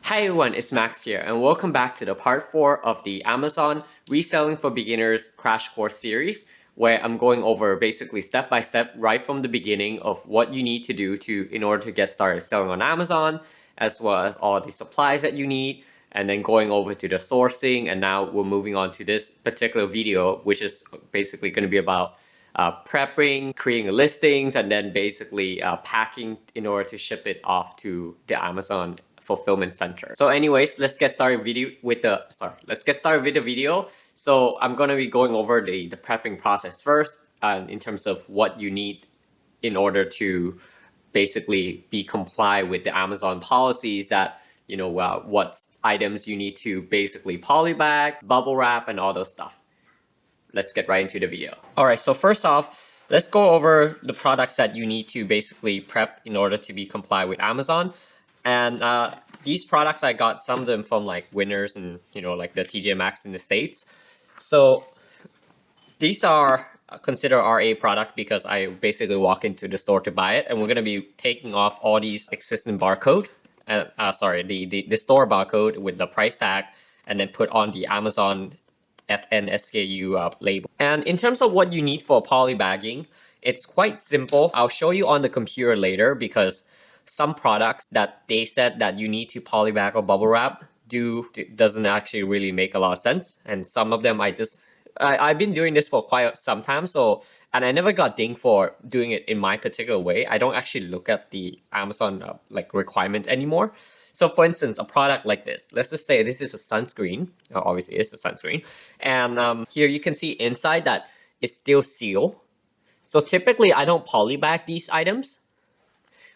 Hi everyone, it's Max here, and welcome back to the part 4 of the Amazon Reselling for Beginners Crash Course series, where I'm going over basically step by step right from the beginning of what you need to do in order to get started selling on Amazon, as well as all the supplies that you need, and then going over to the sourcing, and now we're moving on to this particular video, which is basically going to be about prepping, creating listings, and then basically packing in order to ship it off to the Amazon fulfillment center. So anyways, let's get started with the video. So I'm gonna be going over the prepping process first, in terms of what you need in order to basically be comply with the Amazon policies that what items you need to basically polybag, bubble wrap, and all those stuff. Let's get right into the video. All right, so first off, let's go over the products that you need to basically prep in order to be comply with Amazon. And these products, I got some of them from like Winners and like the TJ Maxx in the States. So these are considered RA product because I basically walk into the store to buy it, and we're gonna be taking off all these existing barcode, the store barcode with the price tag, and then put on the Amazon FN SKU label. And in terms of what you need for polybagging, it's quite simple. I'll show you on the computer later because some products that they said that you need to polybag or bubble wrap doesn't actually really make a lot of sense. And some of them I've been doing this for quite some time, and I never got dinged for doing it in my particular way. I don't actually look at the Amazon requirement anymore. So for instance, a product like this, let's just say this is a sunscreen. Obviously it's a sunscreen. And here you can see inside that it's still sealed. So typically I don't polybag these items.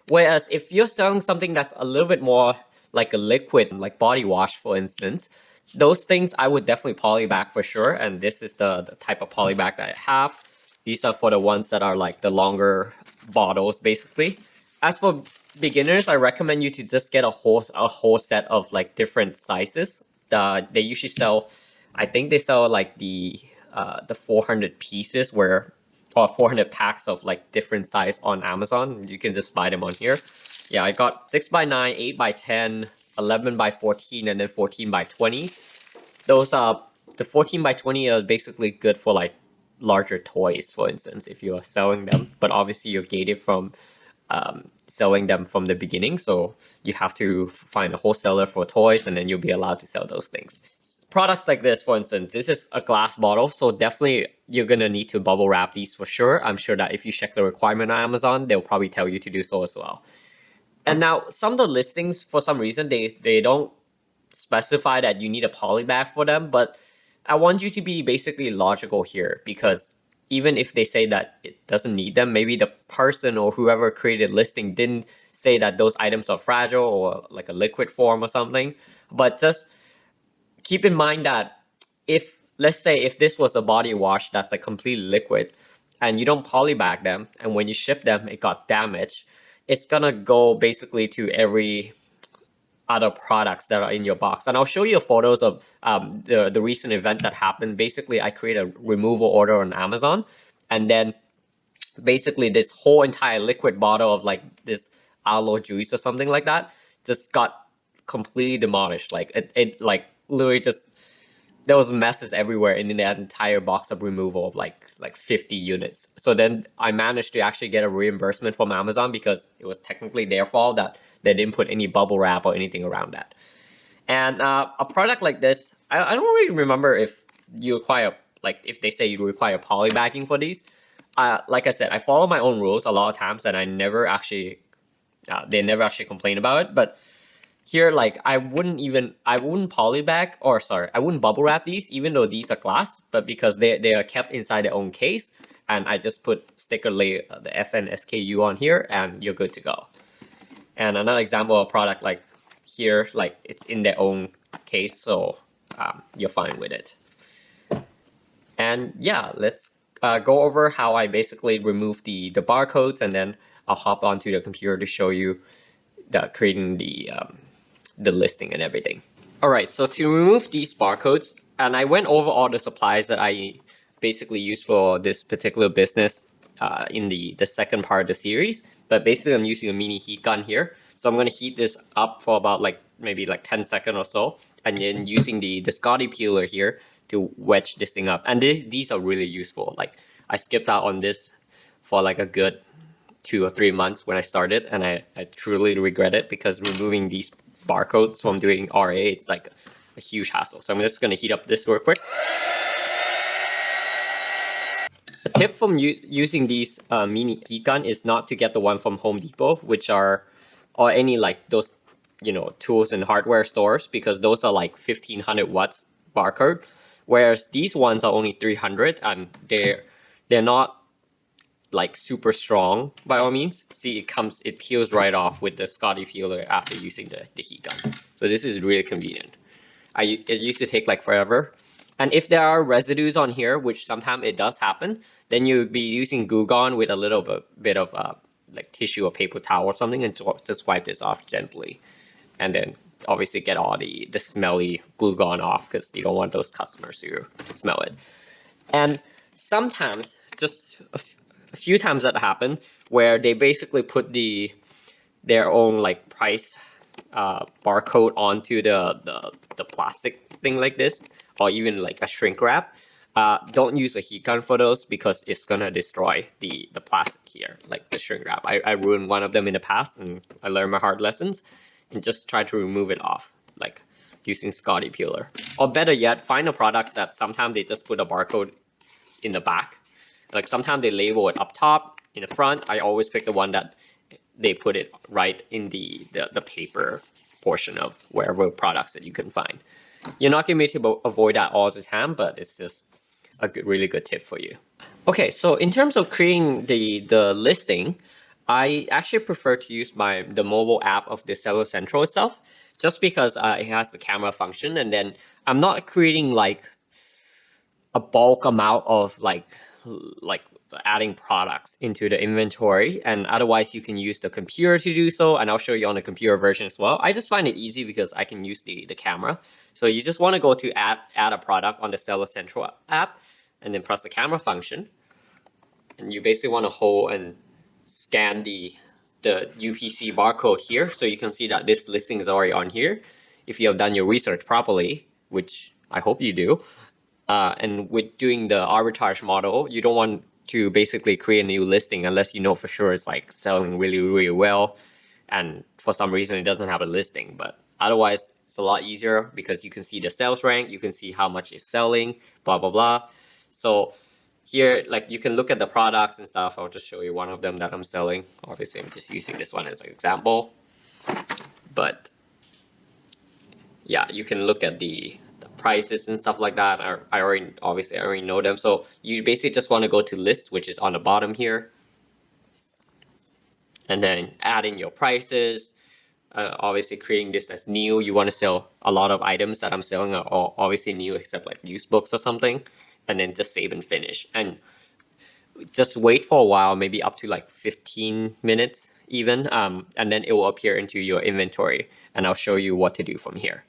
Whereas if you're selling something that's a little bit more like a liquid, like body wash for instance, those things I would definitely polybag for sure. And this is the type of polybag that I have. These are for the ones that are like the longer bottles basically. As for beginners, I recommend you to just get a whole set of like different sizes. They usually sell, I think they sell like the 400 pieces or 400 packs of like different size on Amazon. You can just buy them on here. Yeah, I got 6x9, 8x10, 11x14, and then 14x20. Those the 14x20 are basically good for like larger toys, for instance, if you are selling them. But obviously you're gated from selling them from the beginning, so you have to find a wholesaler for toys, and then you'll be allowed to sell those things. Products like this, for instance, this is a glass bottle, so definitely you're gonna need to bubble wrap these for sure. I'm sure that if you check the requirement on Amazon, they'll probably tell you to do so as well. And now some of the listings, for some reason, they don't specify that you need a polybag for them, but I want you to be basically logical here, because even if they say that it doesn't need them, maybe the person or whoever created listing didn't say that those items are fragile or like a liquid form or something. But just keep in mind that let's say if this was a body wash that's like completely liquid and you don't polybag them, and when you ship them it got damaged, it's gonna go basically to every other products that are in your box. And I'll show you photos of the recent event that happened. Basically, I created a removal order on Amazon, and then basically this whole entire liquid bottle of like this aloe juice or something like that just got completely demolished. Like it like literally just, there was messes everywhere in that entire box of removal of like 50 units. So then I managed to actually get a reimbursement from Amazon because it was technically their fault that they didn't put any bubble wrap or anything around that. And a product like this, I don't really remember if you require, like if they say you require polybagging for these. Like I said, I follow my own rules a lot of times, and I never actually, they never actually complain about it. But here, like I wouldn't polybag, or sorry, I wouldn't bubble wrap these, even though these are glass, but because they are kept inside their own case, and I just put the FN SKU on here, and you're good to go. And another example of a product like here, like it's in their own case, so you're fine with it. And yeah, let's go over how I basically remove the barcodes, and then I'll hop onto the computer to show you creating the listing and everything. All right, so to remove these barcodes, and I went over all the supplies that I basically used for this particular business in the second part of the series. But basically I'm using a mini heat gun here. So I'm going to heat this up for about like maybe like 10 seconds or so, and then using the Scotty peeler here to wedge this thing up. And these are really useful. Like I skipped out on this for like a good 2 or 3 months when I started, and I truly regret it, because removing these barcodes from doing RA, it's like a huge hassle. So I'm just gonna heat up this real quick. A tip from using these mini heat gun is not to get the one from Home Depot, which are, or any like those, you know, tools and hardware stores, because those are like 1500 watts barcode, whereas these ones are only 300, and they're not like super strong by all means. See, it peels right off with the Scotty peeler after using the heat gun. So this is really convenient. It used to take like forever. And if there are residues on here, which sometimes it does happen, then you'd be using Glue Gun with a little bit of like tissue or paper towel or something, and just wipe this off gently. And then obviously get all the smelly Glue Gun off, because you don't want those customers to smell it. And sometimes, just a few times that happen, where they basically put their own like price barcode onto the plastic thing like this, or even like a shrink wrap. Don't use a heat gun for those, because it's gonna destroy the plastic here, like the shrink wrap. I ruined one of them in the past, and I learned my hard lessons, and just try to remove it off, like using Scotty peeler. Or better yet, find the products that sometimes they just put a barcode in the back. Like sometimes they label it up top, in the front. I always pick the one that they put it right in the paper portion of wherever products that you can find. You're not going to be able to avoid that all the time, but it's just a really good tip for you. Okay, so in terms of creating the listing, I actually prefer to use the mobile app of the Seller Central itself, just because it has the camera function, and then I'm not creating like a bulk amount of like adding products into the inventory, and otherwise you can use the computer to do so, and I'll show you on the computer version as well. I just find it easy because I can use the camera. So you just want to go to add a product on the Seller Central app, and then press the camera function, and you basically want to hold and scan the UPC barcode here, so you can see that this listing is already on here. If you have done your research properly, which I hope you do, and with doing the arbitrage model, you don't want to basically create a new listing unless you know for sure it's like selling really, really well, and for some reason it doesn't have a listing. But otherwise, it's a lot easier, because you can see the sales rank, you can see how much it's selling, blah, blah, blah. So here, like, you can look at the products and stuff. I'll just show you one of them that I'm selling. Obviously, I'm just using this one as an example. But yeah, you can look at the prices and stuff like that. I already know them. So you basically just want to go to list, which is on the bottom here, and then add in your prices. Obviously creating this as new. You want to sell a lot of items that I'm selling are all obviously new, except like used books or something, and then just save and finish, and just wait for a while, maybe up to like 15 minutes even, and then it will appear into your inventory, and I'll show you what to do from here.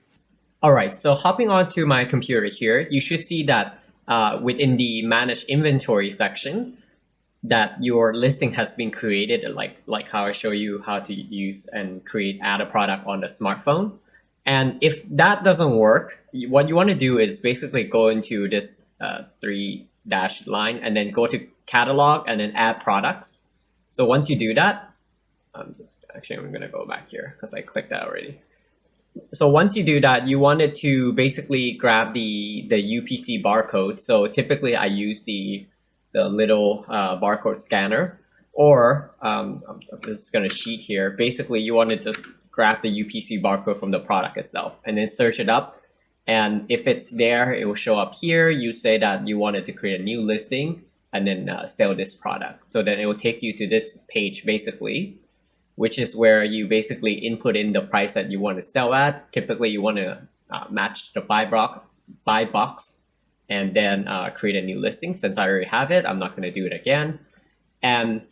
All right, so hopping onto my computer here, you should see that within the Manage Inventory section, that your listing has been created, like how I show you how to use and add a product on the smartphone. And if that doesn't work, what you want to do is basically go into this 3- line, and then go to Catalog, and then Add Products. So once you do that, I'm going to go back here because I clicked that already. So once you do that, you wanted to basically grab the UPC barcode. So typically I use the little barcode scanner, or I'm just going to sheet here. Basically, you want to just grab the UPC barcode from the product itself, and then search it up. And if it's there, it will show up here. You say that you wanted to create a new listing, and then sell this product. So then it will take you to this page basically, which is where you basically input in the price that you want to sell at. Typically, you want to match the buy box, and then create a new listing. Since I already have it, I'm not going to do it again. And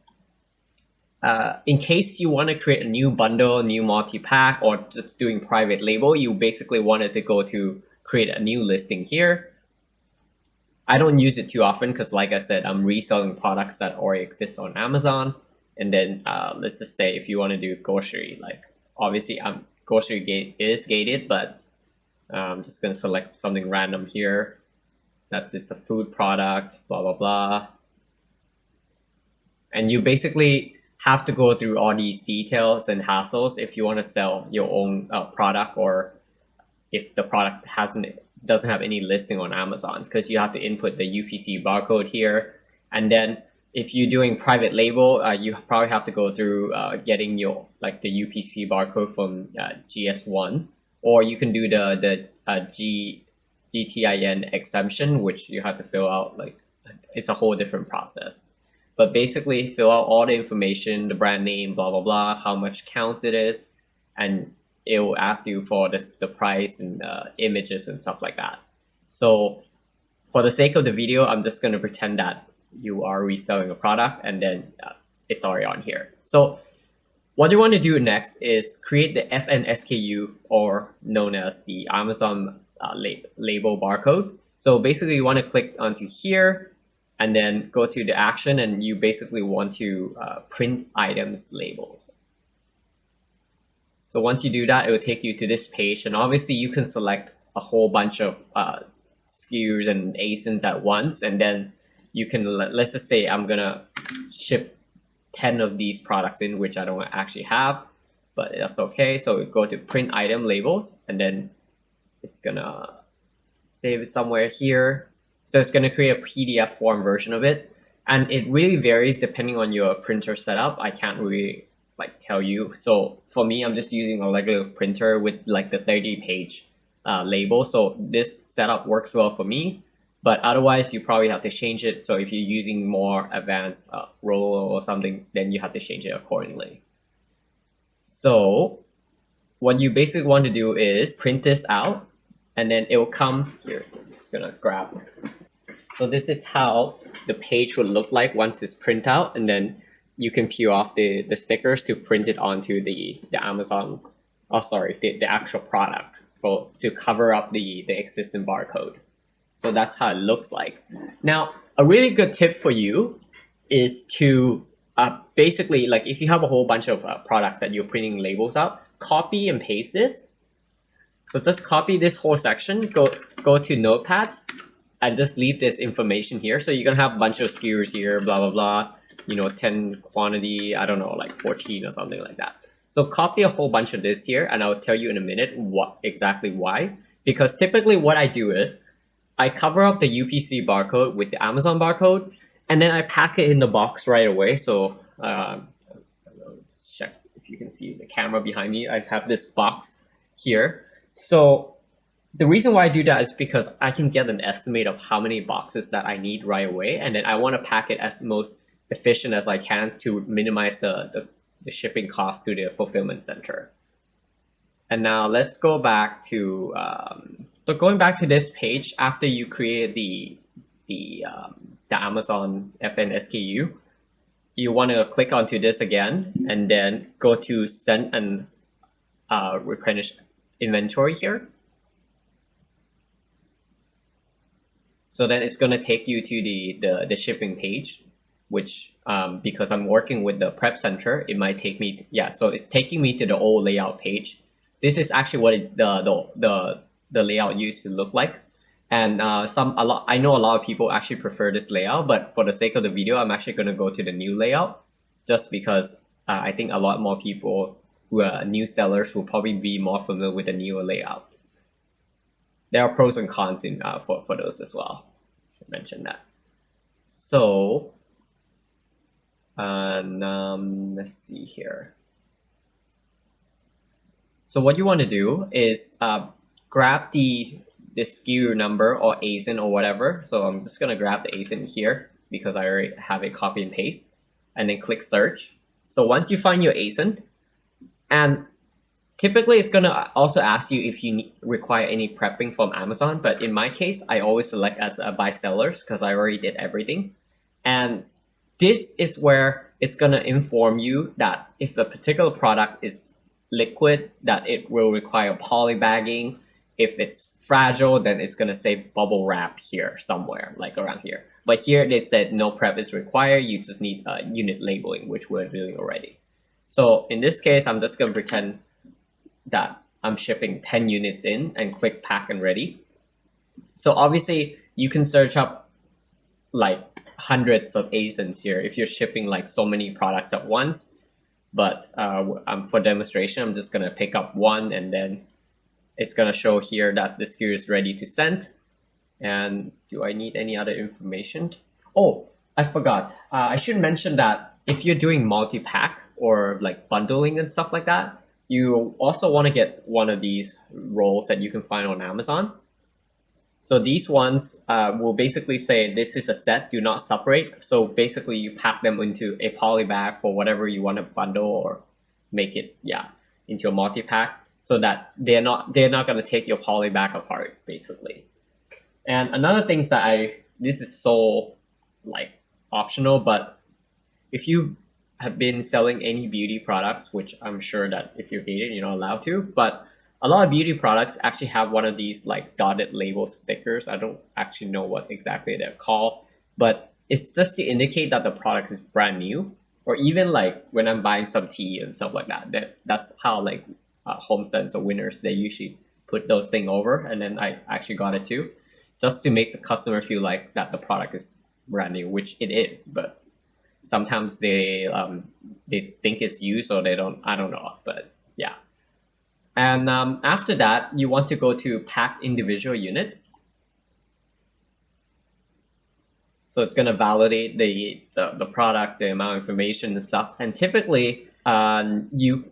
in case you want to create a new bundle, new multi-pack, or just doing private label, you basically wanted to go to create a new listing here. I don't use it too often because, like I said, I'm reselling products that already exist on Amazon. And then let's just say if you want to do grocery, like obviously grocery gate is gated, but I'm just gonna select something random here. That's it's a food product, blah blah blah. And you basically have to go through all these details and hassles if you want to sell your own product, or if the product doesn't have any listing on Amazon, because you have to input the UPC barcode here. And then if you're doing private label, you probably have to go through getting your the UPC barcode from GS1, or you can do the GTIN exemption, which you have to fill out. It's a whole different process. But basically, fill out all the information, the brand name, blah blah blah, how much counts it is, and it will ask you for the price and images and stuff like that. So for the sake of the video, I'm just going to pretend that you are reselling a product, and then it's already on here. So what you want to do next is create the FN SKU, or known as the Amazon label barcode. So basically you want to click onto here and then go to the action, and you basically want to print items labels. So once you do that, it will take you to this page, and obviously you can select a whole bunch of SKUs and ASINs at once, and then you can, let's just say I'm gonna ship 10 of these products in, which I don't actually have, but that's okay. So we go to print item labels, and then it's gonna save it somewhere here. So it's gonna create a PDF form version of it, and it really varies depending on your printer setup. I can't really tell you. So for me, I'm just using a regular printer with the 30-page label. So this setup works well for me, but otherwise you probably have to change it. So if you're using more advanced roller or something, then you have to change it accordingly. So what you basically want to do is print this out, and then it will come here. I'm just gonna grab. So this is how the page will look like once it's printed out, and then you can peel off the stickers to print it onto the Amazon, the actual product, to cover up the existing barcode. So that's how it looks like. Now, a really good tip for you is to basically, if you have a whole bunch of products that you're printing labels out, copy and paste this. So just copy this whole section, go to notepads, and just leave this information here. So you're gonna have a bunch of SKUs here, blah blah blah. 10 quantity, I don't know, 14 or something like that. So copy a whole bunch of this here, and I'll tell you in a minute exactly why. Because typically what I do is I cover up the UPC barcode with the Amazon barcode, and then I pack it in the box right away. So let's check if you can see the camera behind me. I have this box here. So the reason why I do that is because I can get an estimate of how many boxes that I need right away, and then I want to pack it as most efficient as I can to minimize the shipping cost to the fulfillment center. And now let's go back to so going back to this page after you created the Amazon FN SKU, you want to click onto this again, and then go to send and replenish inventory here. So then it's going to take you to the shipping page, which because I'm working with the prep center, it might take me, so it's taking me to the old layout page. This is actually what the layout used to look like. And I know a lot of people actually prefer this layout, but for the sake of the video, I'm actually going to go to the new layout, just because I think a lot more people who are new sellers will probably be more familiar with the newer layout. There are pros and cons in for those as well. I should mention that. So let's see here. So what you want to do is grab the SKU number or ASIN or whatever. So I'm just gonna grab the ASIN here because I already have it copy and paste, and then click search. So once you find your ASIN, and typically it's gonna also ask you if you require any prepping from Amazon, but in my case, I always select as by sellers because I already did everything. And this is where it's gonna inform you that if the particular product is liquid, that it will require polybagging. If it's fragile, then it's gonna say bubble wrap here somewhere, like around here. But here they said no prep is required, you just need unit labeling, which we're doing already. So in this case, I'm just gonna pretend that I'm shipping 10 units in and click pack and ready. So obviously you can search up like hundreds of ASINs here if you're shipping like so many products at once. But for demonstration, I'm just gonna pick up one, and then it's gonna show here that the SKU is ready to send. And do I need any other information? Oh, I forgot. I should mention that if you're doing multi-pack or like bundling and stuff like that, you also want to get one of these rolls that you can find on Amazon. So these ones will basically say this is a set, do not separate. So basically you pack them into a poly bag for whatever you want to bundle or make it, into a multi-pack, so that they're not going to take your poly bag apart basically. And another thing that this is so like optional, but if you have been selling any beauty products, which I'm sure that if you're dating, you're not allowed to, but a lot of beauty products actually have one of these like dotted label stickers. I don't actually know what exactly they're called, but it's just to indicate that the product is brand new. Or even like when I'm buying some tea and stuff like that, that's how like HomeSense or Winners, they usually put those things over, and then I actually got it too, just to make the customer feel like that the product is brand new, which it is, but sometimes they think it's used, or they don't, I don't know, but yeah. And after that, you want to go to pack individual units. So it's going to validate the products, the amount of information and stuff. And typically, you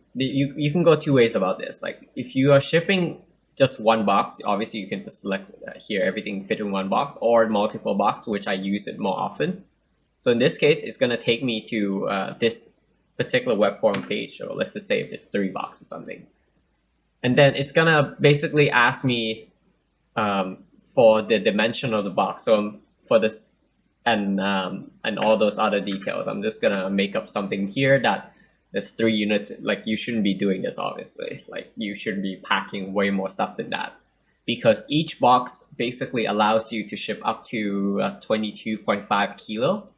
can go two ways about this. Like if you are shipping just one box, obviously you can just select here, everything fit in one box, or multiple box, which I use it more often. So in this case, it's going to take me to this particular web form page. So let's just say if it's 3 boxes or something. And then it's going to basically ask me for the dimension of the box. So for this and all those other details, I'm just going to make up something here that there's 3 units. Like you shouldn't be doing this, obviously. Like you should be packing way more stuff than that, because each box basically allows you to ship up to 22.5 kilo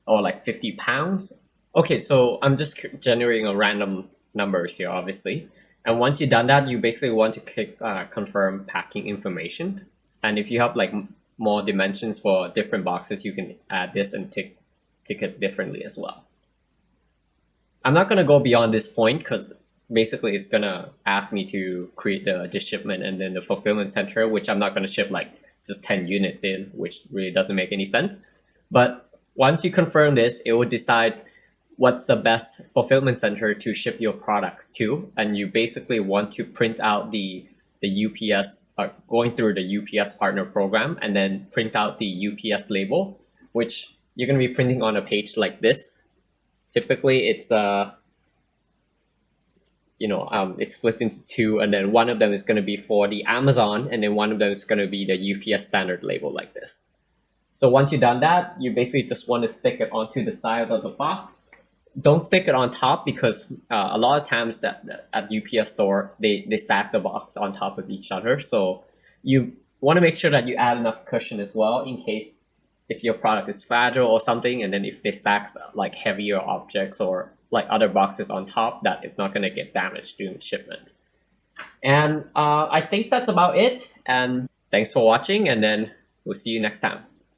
or like 50 pounds. Okay, so I'm just generating a random numbers here, obviously. And once you've done that, you basically want to click confirm packing information. And if you have like more dimensions for different boxes, you can add this and tick it differently as well. I'm not going to go beyond this point, because basically it's going to ask me to create the shipment and then the fulfillment center, which I'm not going to ship like just 10 units in, which really doesn't make any sense. But once you confirm this, it will decide what's the best fulfillment center to ship your products to. And you basically want to print out the UPS, going through the UPS partner program, and then print out the UPS label, which you're going to be printing on a page like this. Typically it's it's split into 2, and then one of them is going to be for the Amazon, and then one of them is going to be the UPS standard label like this. So once you've done that, you basically just want to stick it onto the side of the box. Don't stick it on top, because a lot of times that at UPS store, they stack the box on top of each other. So you want to make sure that you add enough cushion as well, in case if your product is fragile or something, and then if they stack like heavier objects or like other boxes on top, that it's not going to get damaged during shipment. And I think that's about it. And thanks for watching, and then we'll see you next time.